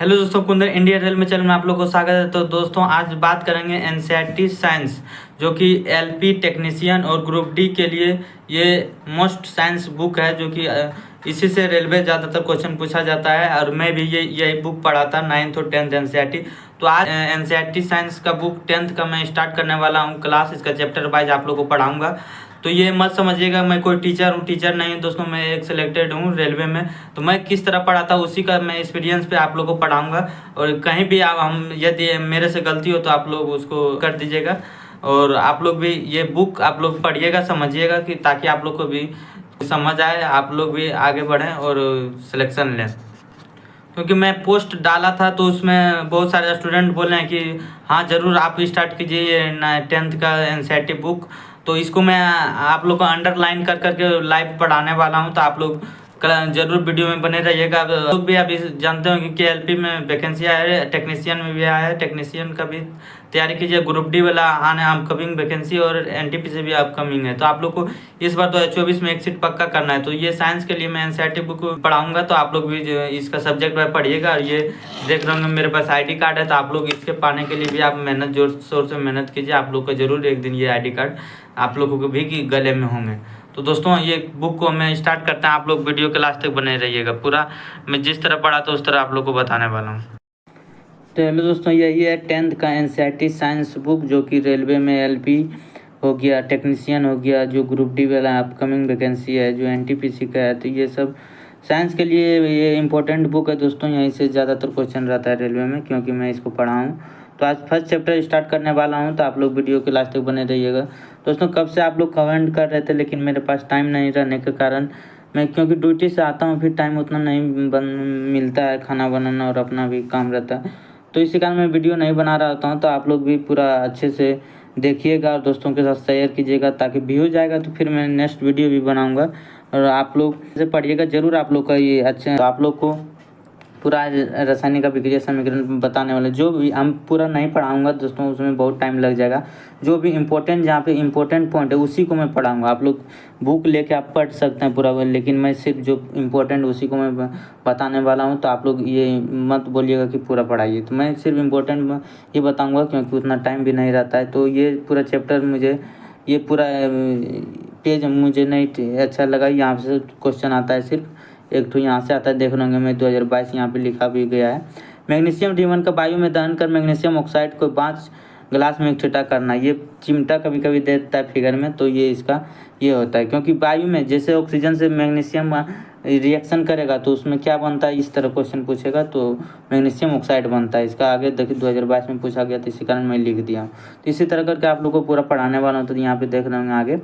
Hello दोस्तों, Kundan India rail में channel में आप लोग को स्वागत है। तो दोस्तों आज बात करेंगे एनसीईआरटी साइंस, जो कि एलपी टेक्नीशियन और ग्रुप डी के लिए ये मोस्ट साइंस बुक है, जो कि इसी से रेलवे ज़्यादातर क्वेश्चन पूछा जाता है। और मैं भी यही बुक पढ़ा था 9th और 10th एनसीईआरटी। तो आज एनसीईआरटी साइंस का बुक 10th का मैं स्टार्ट करने वाला हूँ क्लास। इसका चैप्टर वाइज आप लोग को पढ़ाऊँगा। तो ये मत समझिएगा मैं कोई टीचर हूँ, टीचर नहीं हूँ दोस्तों। मैं एक सिलेक्टेड हूँ रेलवे में। तो मैं किस तरह पढ़ाता हूँ उसी का मैं एक्सपीरियंस पे आप लोगों को पढ़ाऊँगा। और कहीं भी हम यदि मेरे से गलती हो तो आप लोग उसको कर दीजिएगा। और आप लोग भी ये बुक आप लोग पढ़िएगा, समझिएगा, कि ताकि आप लोग को भी समझ आए, आप लोग भी आगे बढ़ें और सिलेक्शन लें। क्योंकि मैं पोस्ट डाला था तो उसमें बहुत सारे स्टूडेंट बोले हैं कि हाँ ज़रूर आप स्टार्ट कीजिए ये 10th का एनसीईआरटी बुक। तो इसको मैं आप लोग को अंडरलाइन कर करके लाइव पढ़ाने वाला हूँ। तो आप लोग जरूर वीडियो में बने रहिएगा। आप लोग भी अभी जानते हो कि एलपी में वैकेंसी आया है, टेक्नीशियन में भी आया है। टेक्नीशियन का भी तैयारी कीजिए। ग्रुप डी वाला आने अपकमिंग वैकेंसी और एनटीपी से भी अपकमिंग है। तो आप लोग को इस बार 2024 में एक सीट पक्का करना है। तो ये साइंस के लिए मैं एनसीईआरटी बुक पढ़ाऊंगा। तो आप लोग भी इसका सब्जेक्ट में पढ़िएगा। और ये देख रहे होंगे मेरे पास ID कार्ड है। तो आप लोग इसके पाने के लिए भी आप मेहनत, जोर शोर से मेहनत कीजिए। आप लोग को जरूर एक दिन ये ID कार्ड आप लोगों को भी गले में होंगे। तो दोस्तों ये बुक को मैं स्टार्ट करता हूँ। आप लोग वीडियो के लास्ट तक बने रहिएगा। पूरा मैं जिस तरह पढ़ा था उस तरह आप लोग को बताने वाला हूँ। तो हेलो दोस्तों, यही है 10th का एनसीईआरटी साइंस बुक, जो कि रेलवे में एलपी हो गया, टेक्नीशियन हो गया, जो ग्रुप डी वाला अपकमिंग वैकेंसी है, जो एनटीपीसी का है। तो ये सब साइंस के लिए ये इम्पोर्टेंट बुक है दोस्तों। यहीं से ज़्यादातर क्वेश्चन रहता है रेलवे में, क्योंकि मैं इसको पढ़ा हूँ। तो आज फर्स्ट चैप्टर स्टार्ट करने वाला हूँ। तो आप लोग वीडियो के लास्ट तक बने रहिएगा। दोस्तों कब से आप लोग कमेंट कर रहे थे, लेकिन मेरे पास टाइम नहीं रहने के कारण मैं, क्योंकि ड्यूटी से आता हूँ, फिर टाइम उतना नहीं मिलता है, खाना बनाना और अपना भी काम रहता है। तो इसी कारण मैं वीडियो नहीं बना रहा होता हूँ। तो आप लोग भी पूरा अच्छे से देखिएगा और दोस्तों के साथ शेयर कीजिएगा, ताकि व्यूज जाएगा तो फिर मैं नेक्स्ट वीडियो भी बनाऊँगा। और आप लोग से पढ़िएगा जरूर। आप लोग का ये अच्छे, आप लोग को पूरा रासायनिक अभिक्रिया समीकरण बताने वाले जो भी हम पूरा नहीं पढ़ाऊंगा दोस्तों, उसमें बहुत टाइम लग जाएगा। जो भी इम्पोर्टेंट, जहाँ पे इम्पोर्टेंट पॉइंट है उसी को मैं पढ़ाऊंगा। आप लोग बुक लेके आप पढ़ सकते हैं पूरा, लेकिन मैं सिर्फ जो इम्पोर्टेंट उसी को मैं बताने वाला हूँ। तो आप लोग ये मत बोलिएगा कि पूरा पढ़ाइए। तो मैं सिर्फ इम्पोर्टेंट ये बताऊँगा, क्योंकि उतना टाइम भी नहीं रहता है। तो ये पूरा चैप्टर मुझे, ये पूरा पेज मुझे नहीं अच्छा लगा। यहाँ से क्वेश्चन आता है, सिर्फ एक तो यहाँ से आता है। देख रहे होंगे मैं 2022 यहाँ पे लिखा भी गया है। मैग्नीशियम रिबन का वायु में दहन कर मैग्नीशियम ऑक्साइड को 5 ग्लास में इकट्ठा करना। ये चिमटा कभी कभी देता है फिगर में। तो ये इसका ये होता है, क्योंकि वायु में जैसे ऑक्सीजन से मैग्नीशियम रिएक्शन करेगा तो उसमें क्या बनता है, इस तरह क्वेश्चन पूछेगा तो मैग्नीशियम ऑक्साइड बनता है। इसका आगे देखिए 2022 में पूछा गया, तो इसी कारण मैं लिख दिया। तो इसी तरह करके आप लोग को पूरा पढ़ाने वाला हूँ। तो यहाँ पे देख रहे होंगे आगे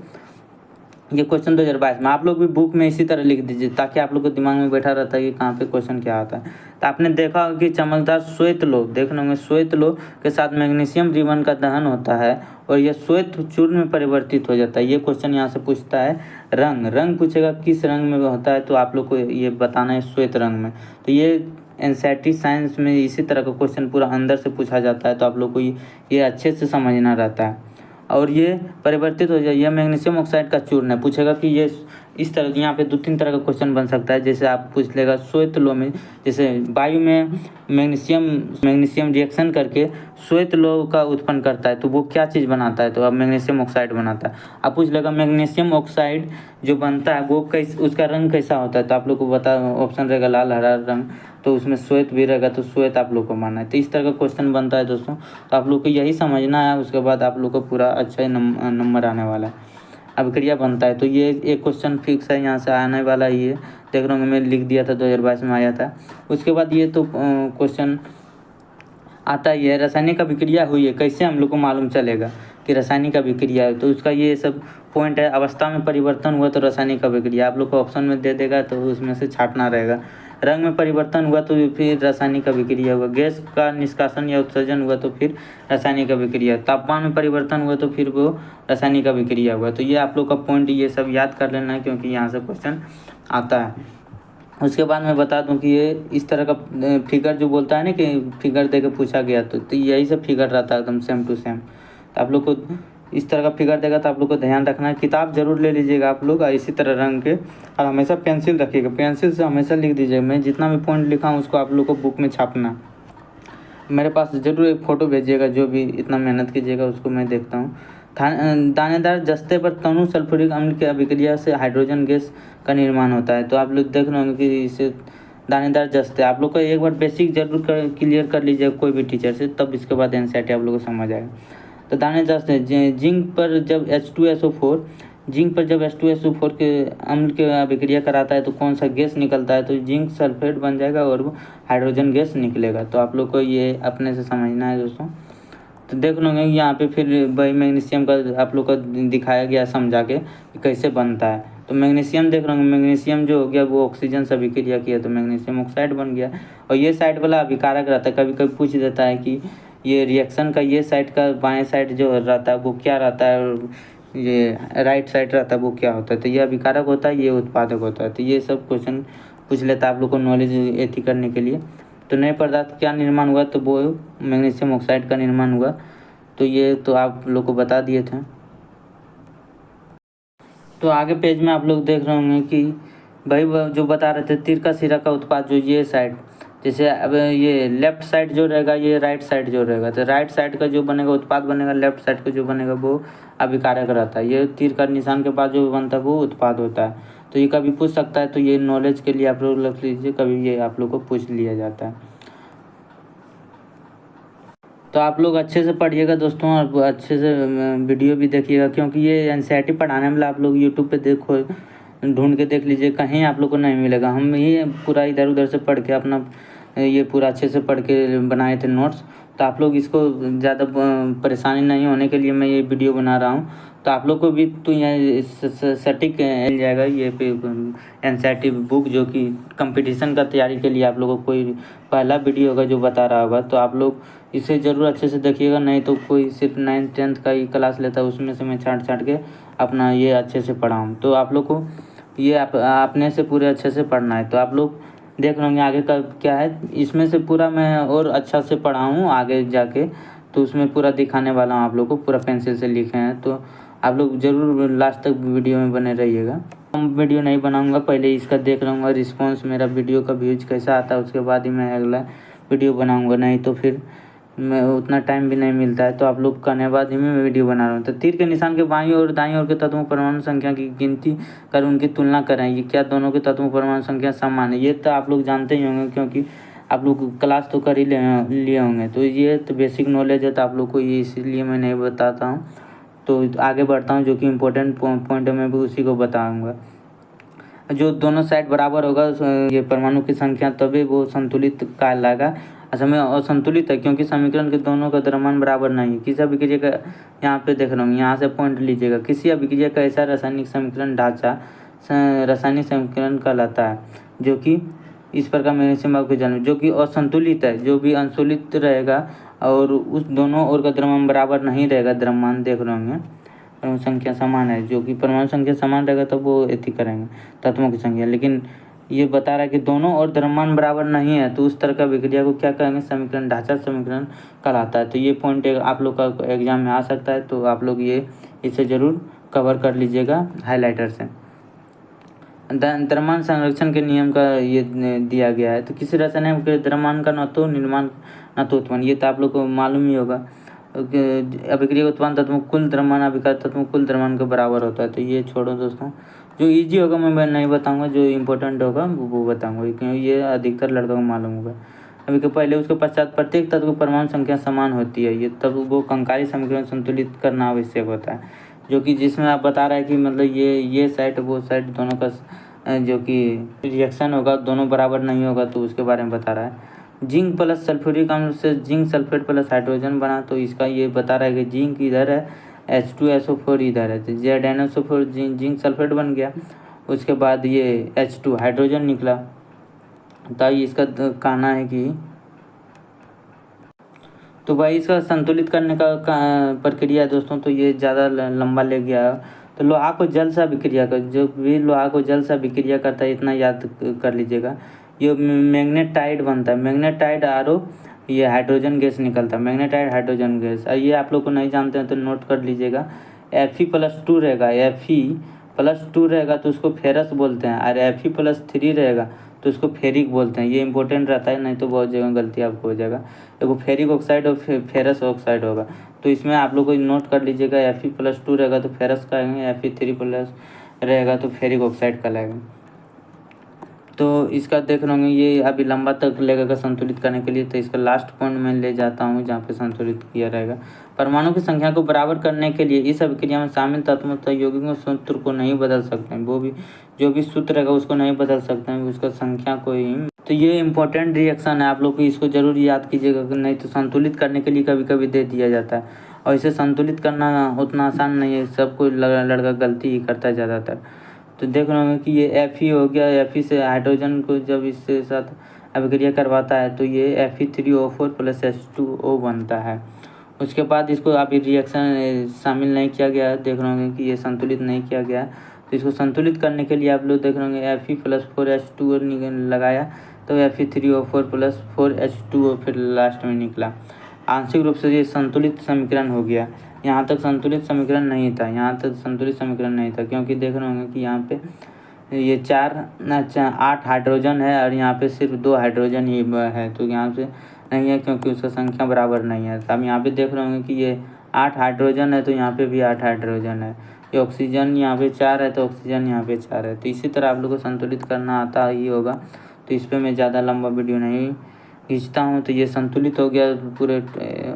ये क्वेश्चन 2022 में। आप लोग भी बुक में इसी तरह लिख दीजिए, ताकि आप लोग को दिमाग में बैठा रहता है कि कहाँ पे क्वेश्चन क्या आता है। तो आपने देखा होगा कि चमकदार श्वेत लोह, देख होंगे श्वेत लोह के साथ मैग्नीशियम रिबन का दहन होता है और यह श्वेत चूर्ण में परिवर्तित हो जाता है। ये क्वेश्चन यहाँ से पूछता है। रंग पूछेगा किस रंग में होता है, तो आप लोग को ये बताना है श्वेत रंग में। तो ये एनसीईआरटी साइंस में इसी तरह का क्वेश्चन पूरा अंदर से पूछा जाता है। तो आप लोग को ये अच्छे से समझना रहता है। और ये परिवर्तित हो जाए, यह मैग्नीशियम ऑक्साइड का चूर्ण है। पूछेगा कि ये इस तरह, यहाँ पे 2-3 तरह का क्वेश्चन बन सकता है। जैसे आप पूछ लेगा श्वेत लोह में, जैसे वायु में मैग्नीशियम रिएक्शन करके श्वेत लोह का उत्पन्न करता है, तो वो क्या चीज़ बनाता है, तो अब मैग्नीशियम ऑक्साइड बनाता है। आप पूछ लेगा मैग्नीशियम ऑक्साइड जो बनता है वो उसका रंग कैसा होता है, तो आप लोग को बता, ऑप्शन रहेगा लाल, हरा रंग। तो उसमें श्वेत भी रहेगा, तो श्वेत आप लोग को मानना है। तो इस तरह का क्वेश्चन बनता है दोस्तों। तो आप लोग को यही समझना है। उसके बाद आप लोग को पूरा अच्छा नंबर आने वाला है। अभिक्रिया बनता है, तो ये एक क्वेश्चन फिक्स है, यहाँ से आने वाला ही है। देख रहे होंगे मैं लिख दिया था, 2022 में आया था। उसके बाद ये तो क्वेश्चन आता ही है, रासायनिक अभिक्रिया हुई है, कैसे हम लोग को मालूम चलेगा कि रासायनिक अभिक्रिया है। तो उसका ये सब पॉइंट है। अवस्था में परिवर्तन हुआ तो रासायनिक अभिक्रिया, आप लोग को ऑप्शन में दे देगा, तो उसमें से छांटना रहेगा। रंग में परिवर्तन हुआ तो फिर रासायनिक अभिक्रिया हुआ। गैस का निष्कासन या उत्सर्जन हुआ तो फिर रासायनिक अभिक्रिया। तापमान में परिवर्तन हुआ तो फिर वो रासायनिक अभिक्रिया हुआ। तो ये आप लोग का पॉइंट ये सब याद कर लेना है, क्योंकि यहाँ से क्वेश्चन आता है। उसके बाद मैं बता दूं कि ये इस तरह का फिगर जो बोलता है ना कि फिगर दे के पूछा गया, तो यही सब फिगर रहता है एकदम सेम टू सेम। तो आप लोग को इस तरह का फिगर देगा, तो आप लोग को ध्यान रखना है। किताब जरूर ले लीजिएगा आप लोग, इसी तरह रंग के, और हमेशा पेंसिल रखिएगा। पेंसिल से हमेशा लिख दीजिएगा। मैं जितना भी पॉइंट लिखा हूँ उसको आप लोग को बुक में छापना। मेरे पास ज़रूर एक फ़ोटो भेजिएगा, जो भी इतना मेहनत कीजिएगा उसको मैं देखता हूँ। दानेदार जस्ते पर तनु सल्फ्यूरिक अम्ल की अभिक्रिया से हाइड्रोजन गैस का निर्माण होता है। तो आप लोग देख रहे होंगे कि इसे दानेदार जस्ते, आप लोग को एक बार बेसिक ज़रूर क्लियर कर लीजिएगा कोई भी टीचर से, तब इसके बाद एनसीईआरटी आप लोगों को समझ आएगा। तो दाने जस्ते जिंक पर जब H2SO4 जिंक पर जब H2SO4 के अम्ल के अभिक्रिया कराता है तो कौन सा गैस निकलता है, तो जिंक सल्फेट बन जाएगा और वो हाइड्रोजन गैस निकलेगा। तो आप लोग को ये अपने से समझना है दोस्तों। तो देख लोगे यहाँ पे फिर वही मैग्नीशियम का आप लोग को दिखाया गया समझा के कि कैसे बनता है। तो मैग्नीशियम देख रहे होंगे, मैग्नीशियम जो हो गया वो ऑक्सीजन से अभिक्रिया किया तो मैग्नीशियम ऑक्साइड बन गया। और ये साइड वाला अभिकारक रहता है, कभी कभी पूछ देता है कि ये रिएक्शन का ये साइड का बाएं साइड जो रहता है वो क्या रहता है, और ये राइट साइड रहता है वो क्या होता है। तो ये अभिकारक होता है, ये उत्पादक होता है। तो ये सब क्वेश्चन पूछ लेता है आप लोग को नॉलेज एथी करने के लिए। तो नए पदार्थ क्या निर्माण हुआ, तो वो मैग्नीशियम ऑक्साइड का निर्माण हुआ। तो ये तो आप लोग को बता दिए थे। तो आगे पेज में आप लोग देख रहे होंगे कि भाई जो बता रहे थे तीर का सिरा का उत्पाद, जो ये साइड, जैसे अब ये लेफ्ट साइड जो रहेगा, ये राइट साइड जो रहेगा, तो राइट साइड का जो बनेगा उत्पाद बनेगा, लेफ्ट साइड का जो बनेगा वो अभिकारक रहता है। ये तीर का निशान के बाद जो बनता है वो उत्पाद होता है। तो ये कभी पूछ सकता है, तो ये नॉलेज के लिए आप लोग रख लीजिए, कभी ये आप लोग को पूछ लिया जाता है। तो आप लोग अच्छे से पढ़िएगा दोस्तों, और अच्छे से वीडियो भी देखिएगा, क्योंकि ये एनसीईआरटी पढ़ाने वाला आप लोग यूट्यूब पे देखो, ढूंढ के देख लीजिए, कहीं आप लोग को नहीं मिलेगा। हम ये पूरा इधर उधर से पढ़ के अपना ये पूरा अच्छे से पढ़ के बनाए थे नोट्स। तो आप लोग इसको ज़्यादा परेशानी नहीं होने के लिए मैं ये वीडियो बना रहा हूँ। तो आप लोग को भी तो यहाँ सटीक मिल जाएगा ये पे एनसीईआरटी बुक, जो कि कंपटीशन का तैयारी के लिए आप लोगों को कोई पहला वीडियो होगा जो बता रहा होगा। तो आप लोग इसे ज़रूर अच्छे से देखिएगा, नहीं तो कोई सिर्फ 9th 10th का ही क्लास लेता है, उसमें से मैं छाँट छाँट के अपना ये अच्छे से पढ़ाऊँ। तो आप लोग को ये अपने से पूरे अच्छे से पढ़ना है। तो आप लोग देख रहे होंगे आगे का क्या है, इसमें से पूरा मैं और अच्छा से पढ़ाऊँ आगे जाके, तो उसमें पूरा दिखाने वाला हूँ आप लोग को, पूरा पेंसिल से लिखे हैं। तो आप लोग ज़रूर लास्ट तक वीडियो में बने रहिएगा। हम वीडियो नहीं बनाऊंगा, पहले इसका देख लूँगा रिस्पॉन्स, मेरा वीडियो का व्यूज कैसा आता है, उसके बाद ही मैं अगला वीडियो बनाऊंगा, नहीं तो फिर मैं उतना टाइम भी नहीं मिलता है। तो आप लोग करने बाद ही मैं वीडियो बना रहा हूँ। तो तीर के निशान के बाईं और दाईं ओर के तत्वों परमाणु संख्या की गिनती कर उनकी तुलना करें, ये क्या दोनों के तत्वों परमाणु संख्या समान है। ये तो आप लोग जानते ही होंगे, क्योंकि आप लोग क्लास तो कर ही लिए होंगे। तो ये तो बेसिक नॉलेज है, तो आप लोग को ये इसीलिए मैं नहीं बताता हूँ। तो आगे बढ़ता हूँ, जो कि इम्पोर्टेंट पॉइंट है मैं भी उसी को बताऊँगा। जो दोनों साइड बराबर होगा ये परमाणु की संख्या, तभी वो संतुलित कहलाएगा। असल में असंतुलित है, क्योंकि समीकरण के दोनों का द्रव्यमान बराबर नहीं है। किसी अभिक्रिया का यहाँ पे देख रहा हूँ, यहाँ से पॉइंट लीजिएगा, किसी अभिक्रिया का ऐसा रासायनिक समीकरण ढांचा रासायनिक समीकरण कहलाता है जो कि इस प्रकार मैग्नीशियम ऑक्सीजन, जो कि असंतुलित है, जो भी असंतुलित रहेगा और उस दोनों ओर का द्रव्यमान बराबर नहीं रहेगा। द्रव्यमान देख रहे होंगे, परमाणु संख्या समान है, जो कि परमाणु संख्या समान रहेगा तो वो एथी करेंगे तत्वों की संख्या। लेकिन ये बता रहा है कि दोनों और द्रव्यमान बराबर नहीं है, तो उस तरह का विक्रिया को क्या कहेंगे, समीकरण ढांचा समीकरण कहलाता है। तो ये पॉइंट आप लोग का एग्जाम में आ सकता है, तो आप लोग ये इसे ज़रूर कवर कर लीजिएगा हाईलाइटर से। द्रव्यमान संरक्षण के नियम का ये दिया गया है। तो किसी रसायन के द्रव्यमान का न तो निर्माण न तो उत्पन्न, ये तो आप लोग को मालूम ही होगा। अभिक्रिया उत्पादन तत्वों कुल द्रव्यमान अभिकार तत्वों कुल द्रव्यमान के बराबर होता है। तो ये छोड़ो दोस्तों, जो इजी होगा मैं नहीं बताऊंगा, जो इम्पोर्टेंट होगा वो बताऊंगा, क्योंकि ये अधिकतर लड़कों को मालूम होगा। अभी के पहले उसके पश्चात प्रत्येक तत्व की परमाणु संख्या समान होती है, ये तब वो कंकारी समीकरण संतुलित करना आवश्यक होता है। जो कि जिसमें आप बता रहा है कि मतलब ये साइड वो साइड दोनों का जो कि रिएक्शन होगा दोनों बराबर नहीं होगा, तो उसके बारे में बता रहा है। जिंक प्लस सल्फ्यूरिक अम्ल से जिंक सल्फेट प्लस हाइड्रोजन बना, तो इसका ये बता रहा है कि जिंक इधर है, H2SO4 इधर है, तो ZnSO4 जिंक सल्फेट बन गया। उसके बाद ये H2 हाइड्रोजन निकला। तो इसका कहना है कि तो भाई इसका संतुलित करने का प्रक्रिया दोस्तों, तो ये ज़्यादा लंबा ले गया। तो लोहा को जल से अभिक्रिया कर, जो भी लोहा को जल से अभिक्रिया करता है इतना याद कर लीजिएगा। ये मैग्नेटाइड बनता है, मैग्नेटाइड आरो ये हाइड्रोजन गैस निकलता है, मैग्नेटाइड हाइड्रोजन गैस। ये आप लोग को नहीं जानते हैं तो नोट कर लीजिएगा। Fe+2 रहेगा, Fe+2 रहेगा तो उसको फेरस बोलते हैं, और Fe+3 रहेगा तो उसको फेरिक बोलते हैं। ये इंपॉर्टेंट रहता है, नहीं तो बहुत जगह गलती आपको हो जाएगा। देखो फेरिक ऑक्साइड और फेरस ऑक्साइड होगा, तो इसमें आप लोग को नोट कर लीजिएगा Fe+2 रहेगा तो फेरस का आएंगे, Fe3+ रहेगा तो फेरिक ऑक्साइड का लगेगा। तो इसका देख रहे होंगे ये अभी लंबा तक लगेगा संतुलित करने के लिए, तो इसका लास्ट पॉइंट मैं ले जाता हूँ जहाँ पे संतुलित किया रहेगा। परमाणु की संख्या को बराबर करने के लिए इस अभिक्रिया में शामिल तत्वों तथा यौगिकों सूत्र को नहीं बदल सकते हैं, वो भी जो भी सूत्र रहेगा उसको नहीं बदल सकते हैं, उसका संख्या को ही। तो ये इंपॉर्टेंट रिएक्शन है, आप लोग को इसको जरूर याद कीजिएगा, नहीं तो संतुलित करने के लिए कभी कभी दे दिया जाता है और इसे संतुलित करना उतना आसान नहीं है, सब कोई लड़का गलती ही करता है ज़्यादातर। तो देख रहे होंगे कि ये Fe हो गया, Fe से हाइड्रोजन को जब इसके साथ अभिक्रिया करवाता है तो ये Fe3O4 + H2O बनता है। उसके बाद इसको अभी रिएक्शन शामिल नहीं किया गया है, देख रहे होंगे कि ये संतुलित नहीं किया गया है। तो इसको संतुलित करने के लिए आप लोग देख रहे होंगे Fe+4H2O लगाया तो Fe3O4 + 4H2O फिर लास्ट में निकला। आंशिक रूप से ये संतुलित समीकरण हो गया। यहाँ तक संतुलित समीकरण नहीं था, यहाँ तक संतुलित समीकरण नहीं था, क्योंकि देख रहे होंगे कि यहाँ पे ये 8 हाइड्रोजन है और यहाँ पे सिर्फ 2 हाइड्रोजन ही है, तो यहाँ से नहीं है क्योंकि उसका संख्या बराबर नहीं है। तो अब यहाँ पे देख रहे होंगे कि ये 8 हाइड्रोजन है तो यहाँ पे भी 8 हाइड्रोजन है, ये ऑक्सीजन यहाँ पे 4 है तो ऑक्सीजन यहाँ पे 4 है। तो इसी तरह आप लोग को संतुलित करना आता ही होगा, तो इस पर मैं ज़्यादा लंबा वीडियो नहीं खींचता हूँ। तो ये संतुलित हो गया पूरे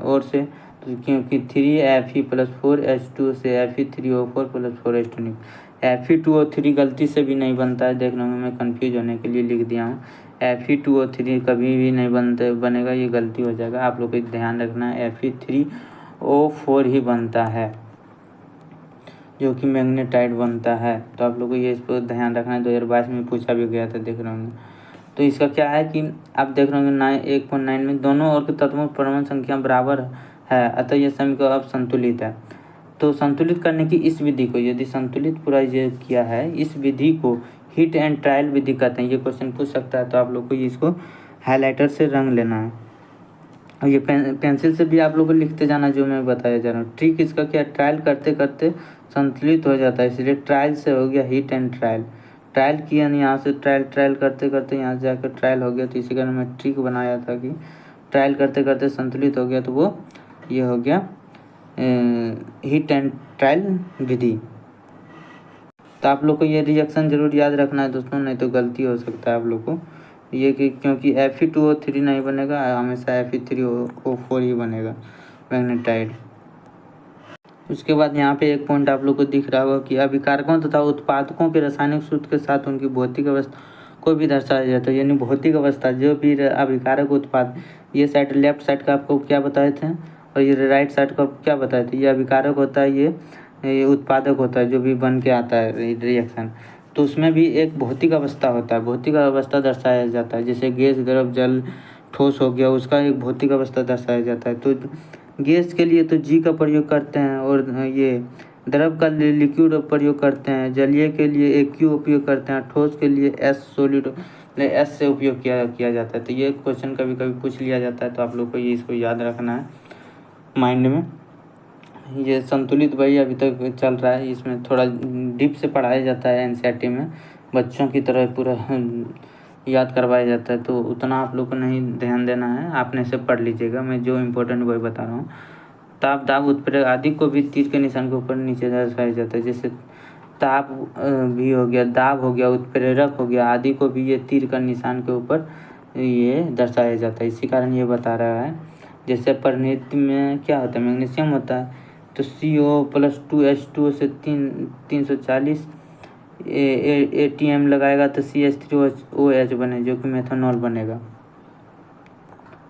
ओर से, तो क्योंकि 3Fe+4H2 से Fe3O4 + 4H2 Fe2O3 गलती से भी नहीं बनता है, देख लो मैं कंफ्यूज होने के लिए लिख दिया हूँ। Fe2O3 कभी भी नहीं बनेगा, ये गलती हो जाएगा, आप लोग को ध्यान रखना है Fe3O4 ही बनता है जो कि मैग्नेटाइट बनता है। तो आप लोग को ये इस पर ध्यान रखना है, 2022 में पूछा भी गया था, देख रहे होंगे। तो इसका क्या है कि आप देख रहे होंगे 1.9 में दोनों ओर के तत्वों परमाणु संख्या बराबर है, अतः यह समीकरण अब संतुलित है। तो संतुलित करने की इस विधि को, यदि संतुलित पूरा ये किया है, इस विधि को हीट एंड ट्रायल विधि कहते हैं। ये क्वेश्चन पूछ सकता है, तो आप लोग को इसको हाईलाइटर से रंग लेना है और ये पेंसिल से भी आप लोग को लिखते जाना जो मैं बताया जा रहा हूँ। ट्रिक इसका क्या, ट्रायल करते करते संतुलित हो जाता है, इसलिए ट्रायल से हो गया हीट एंड ट्रायल। ट्रायल किया नहीं, यहाँ से ट्रायल करते करते यहाँ से जाकर ट्रायल हो गया, तो इसी कारण मैं ट्रिक बनाया था कि ट्रायल करते करते संतुलित हो गया, तो वो ये हो गया हीट एंड ट्रायल विधि। तो आप लोग को ये रिएक्शन जरूर याद रखना है दोस्तों, नहीं तो गलती हो सकता है आप लोग को ये कि क्योंकि Fe2O3 नहीं बनेगा, हमेशा Fe3O4 ही बनेगा मैग्नेटाइट। उसके बाद यहाँ पे एक पॉइंट आप लोग को दिख रहा होगा कि अभिकारकों तथा उत्पादकों के रासायनिक सूत्र के साथ उनकी भौतिक अवस्था को भी दर्शाया जाता है, यानी भौतिक अवस्था जो भी अभिकारक उत्पाद, ये साइड लेफ्ट साइड का आपको क्या बताए थे और ये राइट साइड का क्या बताए थे, ये अभिकारक होता है, ये उत्पादक होता है जो भी बन के आता है रिएक्शन। तो उसमें भी एक भौतिक अवस्था होता है, भौतिक अवस्था दर्शाया जाता है, जैसे गैस, द्रव, जल, ठोस हो गया, उसका एक भौतिक अवस्था दर्शाया जाता है। तो गैस के लिए तो G का प्रयोग करते हैं और ये द्रव का लिक्विड प्रयोग करते हैं, जलीय के लिए AQ उपयोग करते हैं, ठोस के लिए S सॉलिड S से उपयोग किया जाता है। तो ये क्वेश्चन कभी कभी पूछ लिया जाता है, तो आप लोग को ये इसको याद रखना है माइंड में। ये संतुलित वही अभी तक चल रहा है, इसमें थोड़ा डीप से पढ़ाया जाता है, NCERT में बच्चों की तरह पूरा याद करवाया जाता है, तो उतना आप लोग को नहीं ध्यान देना है, आपने से पढ़ लीजिएगा, मैं जो इम्पोर्टेंट वही बता रहा हूँ। ताप, दाब, उत्प्रेरक आदि को भी तीर के निशान के ऊपर नीचे दर्शाया जाता है, जैसे ताप भी हो गया, दाब हो गया, उत्प्रेरक हो गया, आदि को भी ये तीर का निशान के ऊपर ये दर्शाया जाता है, इसी कारण ये बता रहा है। जैसे परिणति में क्या होता है, मैग्नीशियम होता है, तो CO+2H2O से 340 ATM लगाएगा तो CH3OH बने जो कि मेथनॉल बनेगा।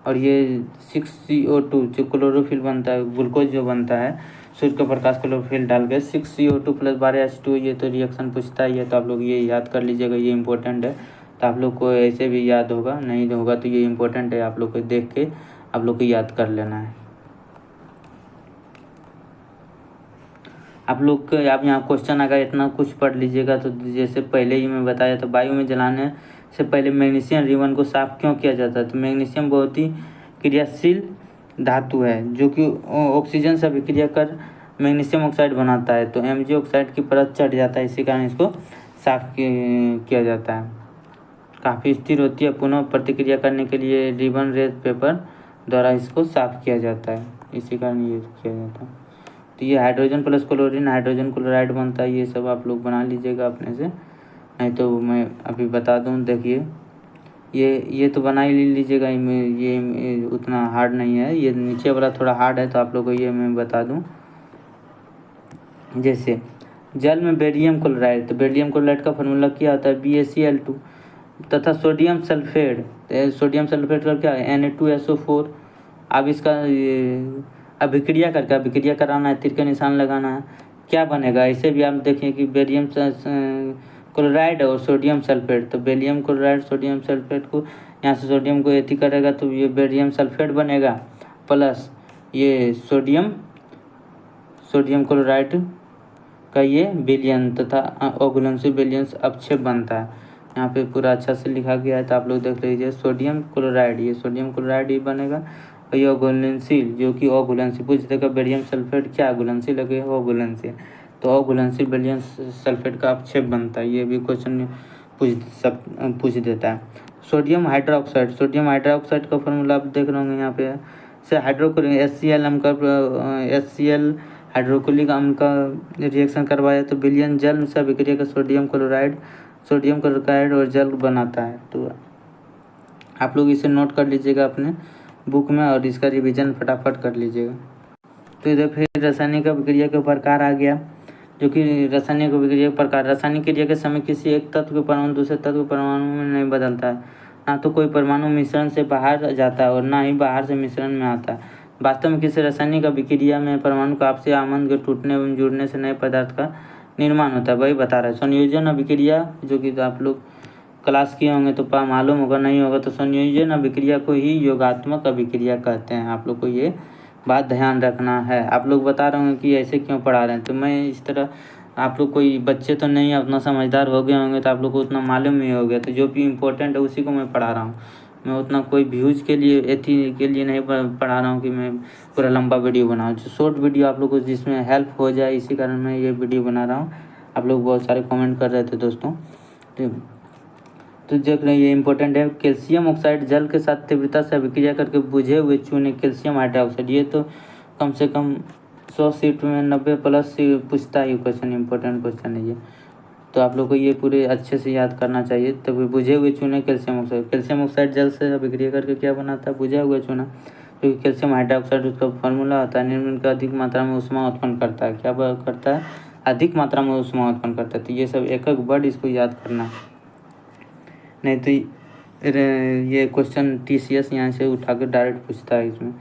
और ये 6CO2 जो क्लोरोफिल बनता है, ग्लूकोज जो बनता है सूर्य का प्रकाश क्लोरोफिल डाल के, 6CO2 + 12H2, ये तो रिएक्शन पूछता ही है, तो आप लोग ये याद कर लीजिएगा, ये इंपॉर्टेंट है। तो आप लोग को ऐसे भी याद होगा, नहीं होगा तो ये इंपॉर्टेंट है, आप लोग को देख के आप लोग को याद कर लेना है। आप लोग को आप यहाँ क्वेश्चन अगर इतना कुछ पढ़ लीजिएगा, तो जैसे पहले ही मैं बताया था, वायु में जलाने से पहले मैग्नीशियम रिबन को साफ क्यों किया जाता है, तो मैग्नीशियम बहुत ही क्रियाशील धातु है जो कि ऑक्सीजन से अभिक्रिया कर मैग्नीशियम ऑक्साइड बनाता है, तो Mg ऑक्साइड की परत चढ़ जाता है, इसी कारण इसको साफ किया जाता है। काफ़ी स्थिर होती है। पुनः प्रतिक्रिया करने के लिए रिबन रेज पेपर द्वारा इसको साफ किया जाता है, इसी कारण ये किया जाता है। तो ये hydrogen plus chlorine hydrogen chloride बनता है। ये सब आप लोग बना लीजिएगा अपने से, नहीं तो मैं अभी बता दूं। देखिए ये तो बना ही लीजिएगा, ये उतना हार्ड नहीं है, ये नीचे वाला थोड़ा हार्ड है, तो आप लोग को ये मैं बता दूं। जैसे जल में बेरियम क्लोराइड, तो बेरियम क्लोराइड का फॉर्मूला क्या होता है BaCl2, तथा सोडियम सल्फेट, सोडियम सल्फेट का क्या है Na2SO4। अब इसका अभिक्रिया करके अभिक्रिया कराना है, तीर का निशान लगाना है, क्या बनेगा। इसे भी आप देखें कि बेरियम क्लोराइड और सोडियम सल्फेट, तो बेरियम क्लोराइड सोडियम सल्फेट को यहाँ से सोडियम को एथी करेगा तो ये बेरियम सल्फेट बनेगा, प्लस ये सोडियम क्लोराइड का ये विलयन तथा अघुलनशील विलयन अपक्षेप बनता है। यहाँ पे पूरा अच्छा से लिखा गया है, तो आप लोग देख लीजिए। सोडियम क्लोराइड, ये सोडियम क्लोराइड ही बनेगा, और ये अघुलनशील जो कि अघुलनशील पूछ देगा। बेरियम सल्फेट क्या अघुलनशील लगे, अघुलनशील, तो अघुलनशील बेरियम सल्फेट का अपक्षेप बनता है। ये भी क्वेश्चन पूछ देता है। सोडियम हाइड्रोक्साइड, सोडियम हाइड्रोक्साइड का फॉर्मूला आप देख रहे होंगे यहाँ पे से हाइड्रोक्लोरिक HCl हाइड्रोक्लोरिक अम्ल का रिएक्शन करवाया तो विलयन जल से अभिक्रिया का सोडियम क्लोराइड और जल बनाता है। तो आप लोग इसे नोट कर लीजिएगा अपने बुक में, और इसका रिवीजन फटाफट कर लीजिएगा। तो इधर फिर रासायनिक अभिक्रिया के प्रकार आ गया, जो कि रासायनिक अभिक्रिया के प्रकार। रासायनिक क्रिया के समय किसी एक तत्व के परमाणु दूसरे तत्व के परमाणु में नहीं बदलता है, ना तो कोई परमाणु मिश्रण से बाहर जाता है और ना ही बाहर से मिश्रण में आता है। वास्तव में किसी रासायनिक अभिक्रिया में परमाणु का आपसी आमंत्रण के टूटने एवं जुड़ने से नए पदार्थ का निर्माण होता है, वही बता रहा है। संयोजन अभिक्रिया, जो कि आप लोग क्लास किए होंगे तो मालूम होगा, नहीं होगा तो संयोजन अभिक्रिया को ही योगात्मक अभिक्रिया कहते हैं। आप लोग को ये बात ध्यान रखना है। आप लोग बता रहे होंगे कि ऐसे क्यों पढ़ा रहे हैं, तो मैं इस तरह, आप लोग कोई बच्चे तो नहीं है, उतना समझदार हो गए होंगे, तो आप लोग को उतना मालूम ही हो गया। तो जो भी इम्पोर्टेंट है उसी को मैं पढ़ा रहा हूँ। मैं उतना कोई व्यूज़ के लिए एथी के लिए नहीं पढ़ा रहा हूँ कि मैं पूरा लंबा वीडियो बनाऊँ। जो शॉर्ट वीडियो आप लोग को जिसमें हेल्प हो जाए, इसी कारण मैं ये वीडियो बना रहा हूँ। आप लोग बहुत सारे कमेंट कर रहे थे दोस्तों, तो देख रहे हैं ये इंपॉर्टेंट है। कैल्शियम ऑक्साइड जल के साथ तीव्रता से अभिक्रिया करके बुझे हुए चूने कैल्शियम हाइड्रोक्साइड, ये तो कम से कम 100 सीट में 90+ से पूछता है क्वेश्चन, इंपॉर्टेंट क्वेश्चन है ये। तो आप लोग को ये पूरे अच्छे से याद करना चाहिए। तब बुझे हुए चूने कैल्शियम ऑक्साइड जल से अभिक्रिया करके क्या बनाता है, बुझा हुआ चूना, जो कि कैल्शियम हाइड्रोक्साइड उसका फॉर्मूला होता है। निम्न का अधिक मात्रा में ऊष्मा उत्पन्न करता है, क्या करता है, अधिक मात्रा में ऊष्मा उत्पन्न करता है। तो ये सब एक एक वर्ड इसको याद करना है, नहीं तो ये क्वेश्चन TCS यहाँ से उठा कर डायरेक्ट पूछता है इसमें।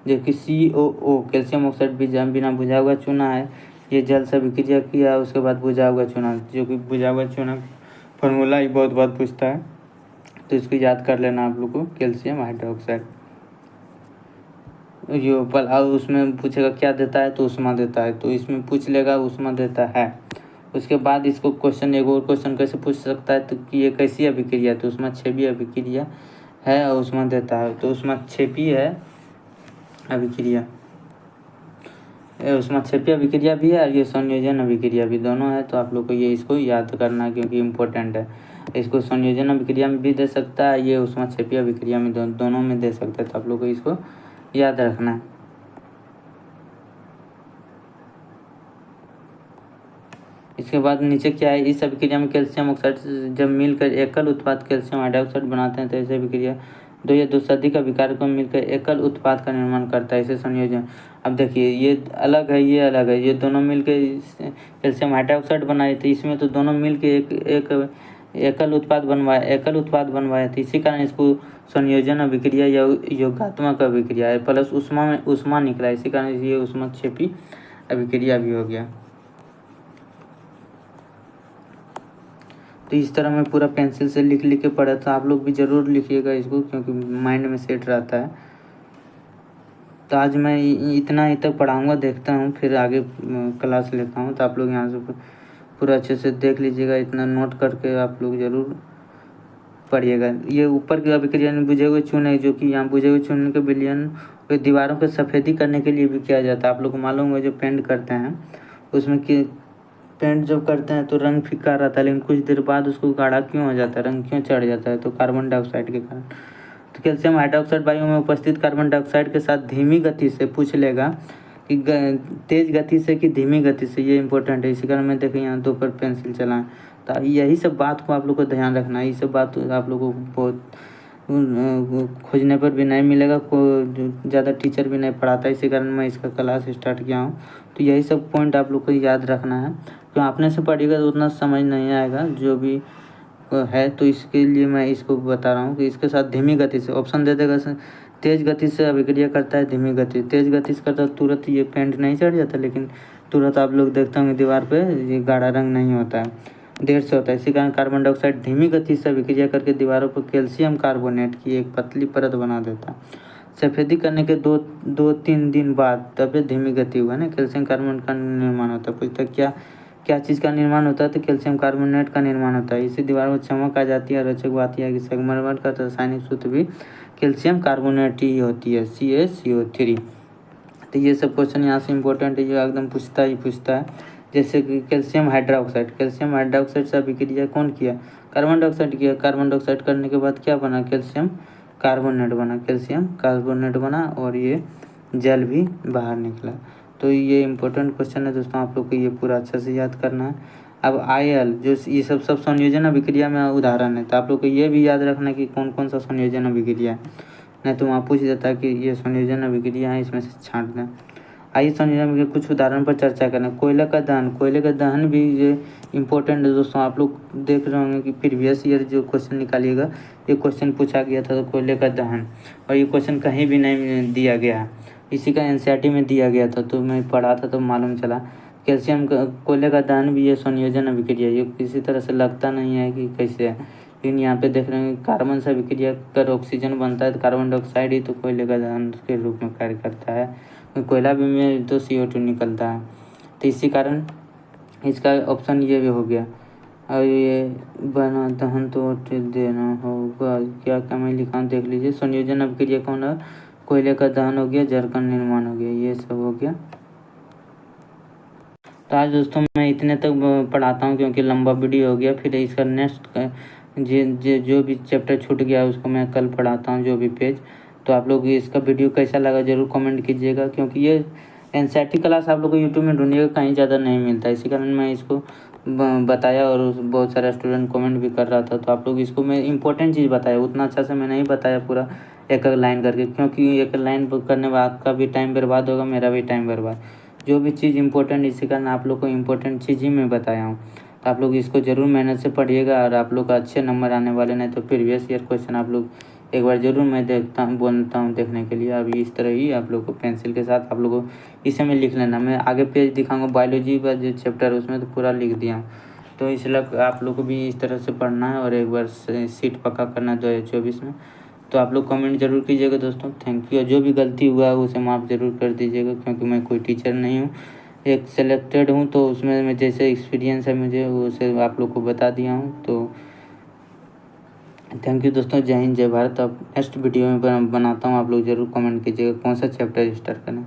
जो कि COO कैल्शियम ऑक्साइड बिना बुझा हुआ चूना है, ये जल से अभिक्रिया किया उसके बाद बुझा हुआ चूना, जो कि बुझा हुआ चूना फॉर्मूला ही बहुत बार पूछता है, तो इसको याद कर लेना आप लोग को। कैल्शियम हाइड्रोक्साइड जो उसमें पूछेगा क्या देता है, तो ऊष्मा देता है, तो इसमें पूछ लेगा ऊष्मा देता है। उसके बाद इसको क्वेश्चन, एक और क्वेश्चन कैसे पूछ सकता है, तो कि ये कैसी अभिक्रिया, तो ऊष्माक्षेपी अभिक्रिया है और ऊष्मा देता है, तो ऊष्माक्षेपी है अभिक्रिया, ऊष्माक्षेपी अभिक्रिया भी है और ये संयोजन अभिक्रिया भी, दोनों है। तो आप लोग को ये इसको याद करना है क्योंकि इम्पोर्टेंट है। इसको संयोजन अभिक्रिया में भी दे सकता है, ये ऊष्माक्षेपी अभिक्रिया में दोनों में दे सकता है, तो आप लोग को इसको याद रखना है। इसके बाद नीचे क्या है, इस अभिक्रिया में कैल्शियम ऑक्साइड जब मिलकर एकल उत्पाद कैल्शियम हाइड्रोक्साइड बनाते हैं, तो ऐसे अभिक्रिया दो या दो से अधिक अभिकारकों में मिलकर एकल उत्पाद का निर्माण करता है, इसे संयोजन। अब देखिए ये अलग है, ये अलग है, ये दोनों मिलकर कैल्शियम हाइड्रोक्साइड बनाए थे, इसमें तो दोनों मिलकर एक एकल उत्पाद बनवाया था, इसी कारण इसको संयोजन अभिक्रिया या योगात्मक अभिक्रिया है, प्लस ऊष्मा निकला, इसी कारण ये ऊष्माक्षेपी अभिक्रिया भी हो गया। तो इस तरह मैं पूरा पेंसिल से लिख के पढ़ा था, आप लोग भी ज़रूर लिखिएगा इसको, क्योंकि माइंड में सेट रहता है। तो आज मैं इतना ही तक पढ़ाऊँगा, देखता हूँ फिर आगे क्लास लेता हूँ। तो आप लोग यहाँ से पूरा अच्छे से देख लीजिएगा, इतना नोट करके आप लोग ज़रूर पढ़िएगा। ये ऊपर के अभिक्रिया में बुझे हुए चूने, जो कि यहाँ बुझे हुए चूने के विलयन दीवारों को सफ़ेदी करने के लिए भी किया जाता है। आप लोग को मालूम है जो पेंट करते हैं उसमें कि पेंट जब करते हैं तो रंग फीका रहता है, लेकिन कुछ देर बाद उसको गाढ़ा क्यों हो जाता है, रंग क्यों चढ़ जाता है? तो कार्बन डाइऑक्साइड के कारण। तो कैल्शियम हाइड्रोक्साइड वायु में उपस्थित कार्बन डाइऑक्साइड के साथ धीमी गति से पूछ लेगा कि तेज गति से कि धीमी गति से, ये इंपॉर्टेंट है। इसी कारण मैं देखिए यहाँ 2 पर पेंसिल चलाएं। तो यही सब बात को आप लोग को ध्यान रखना है। ये सब बात आप लोगों को बहुत खोजने पर भी नहीं मिलेगा, को ज़्यादा टीचर भी नहीं पढ़ाता, इसी कारण मैं इसका क्लास स्टार्ट किया हूँ। तो यही सब पॉइंट आप लोग को याद रखना है। तो आपने से पढ़िएगा तो उतना समझ नहीं आएगा जो भी है, तो इसके लिए मैं इसको बता रहा हूँ कि इसके साथ धीमी गति से ऑप्शन दे देगा। तेज गति से अभिक्रिया करता है, धीमी गति तेज गति से करता है, तुरंत ये पेंट नहीं चढ़ जाता, लेकिन तुरंत आप लोग देखते होंगे दीवार पे ये गाढ़ा रंग नहीं होता है, देर से होता है। इसी कारण कार्बन डाइऑक्साइड धीमी गति से अभिक्रिया करके दीवारों पर कैल्शियम कार्बोनेट की एक पतली परत बना देता है। सफेदी करने के 2-3 दिन बाद तब ये धीमी गति हुआ ना, कैल्शियम कार्बोनेट का निर्माण होता है। पूछता क्या क्या चीज़ का निर्माण होता है? तो कैल्शियम कार्बोनेट का निर्माण होता है। इसी दीवार में चमक आ जाती है। रोचक बात यह है कि संगमरमर का रासायनिक सूत्र भी कैल्शियम कार्बोनेट ही होती है, CaCO3। तो ये सब क्वेश्चन यहाँ से इंपॉर्टेंट है, ये एकदम पूछता है। जैसे कि कैल्शियम हाइड्रोक्साइड से अभिक्रिया कौन किया? कार्बन डाइऑक्साइड किया। कार्बन डाइऑक्साइड करने के बाद क्या बना? कैल्शियम कार्बोनेट बना और ये जल भी बाहर निकला। तो ये इंपॉर्टेंट क्वेश्चन है दोस्तों, आप लोग को ये पूरा अच्छे से याद करना है। अब IL जो ये सब संयोजन अभिक्रिया में उदाहरण है, तो आप लोग को ये भी याद रखना है कि कौन कौन सा संयोजन अभिक्रिया है, नहीं तो वहाँ पूछ देता है कि ये संयोजन अभिक्रिया है, इसमें से छांट दें। आइए संयोजन के कुछ उदाहरण पर चर्चा करें। कोयले का दहन भी ये इम्पोर्टेंट है दोस्तों। आप लोग देख रहे होंगे कि प्रीवियस ईयर जो क्वेश्चन निकालिएगा, ये क्वेश्चन पूछा गया था, तो कोयले का दहन, और ये क्वेश्चन कहीं भी नहीं दिया गया है, इसी का NCERT में दिया गया था, तो मैं पढ़ा था तो मालूम चला। कोयले का दहन भी ये संयोजन अभिक्रिया, ये किसी तरह से लगता नहीं है कि कैसे है, लेकिन यहाँ पे देख रहे हैं कार्बन से अभिक्रिया कर ऑक्सीजन बनता है, तो कार्बन डाइऑक्साइड ही तो कोयले का दहन के रूप में कार्य करता है। कोयला भी में तो CO2 निकलता है, तो इसी कारण इसका ऑप्शन ये भी हो गया। और ये बना दहन तो देना होगा, क्या क्या मैं लिखा देख लीजिए। संयोजन अभिक्रिया कौन है? कोयले का दहन हो गया, जल का निर्माण हो गया, ये सब हो गया। तो आज दोस्तों मैं इतने तक पढ़ाता हूँ क्योंकि लंबा वीडियो हो गया। फिर इसका नेक्स्ट जो भी चैप्टर छूट गया उसको मैं कल पढ़ाता हूँ, जो भी पेज। तो आप लोग इसका वीडियो कैसा लगा ज़रूर कमेंट कीजिएगा, क्योंकि ये NCERT क्लास आप लोग को यूट्यूब में ढूंढिएगा, कहीं ज़्यादा नहीं मिलता, इसी कारण मैं इसको बताया और बहुत सारा स्टूडेंट कमेंट भी कर रहा था। तो आप लोग इसको मैं इंपॉर्टेंट चीज़ बताया, उतना अच्छा से मैं नहीं बताया पूरा एक लाइन करके, क्योंकि एक लाइन करने में आपका भी टाइम बर्बाद होगा, मेरा भी टाइम बर्बाद। जो भी चीज़ इंपॉर्टेंट, इसी कारण आप लोग को इंपॉर्टेंट चीज़ ही मैं बताया हूँ। तो आप लोग इसको ज़रूर मेहनत से पढ़िएगा और आप लोग का अच्छे नंबर आने वाले, नहीं तो प्रीवियस ईयर क्वेश्चन आप लोग एक बार ज़रूर मैं बोलता हूँ देखने के लिए। अभी इस तरह ही आप लोग को पेंसिल के साथ आप लोग को इसे में लिख लेना। मैं आगे पेज दिखाऊंगा बायोलॉजी का जो चैप्टर है उसमें तो पूरा लिख दिया हूँ, तो इसलिए आप लोग को भी इस तरह से पढ़ना है और एक बार सीट पक्का करना है 2024 में। तो आप लोग कमेंट जरूर कीजिएगा दोस्तों। Thank you. जो भी गलती हुआ है उसे माफ़ ज़रूर कर दीजिएगा, क्योंकि मैं कोई टीचर नहीं हूँ, एक सेलेक्टेड हूँ, तो उसमें मैं जैसे एक्सपीरियंस है मुझे उसे आप लोग को बता दिया हूँ। तो थैंक यू दोस्तों, जय हिंद जय भारत। अब नेक्स्ट वीडियो में बनाता हूँ, आप लोग ज़रूर कमेंट कीजिएगा कौन सा चैप्टर स्टार्ट करें।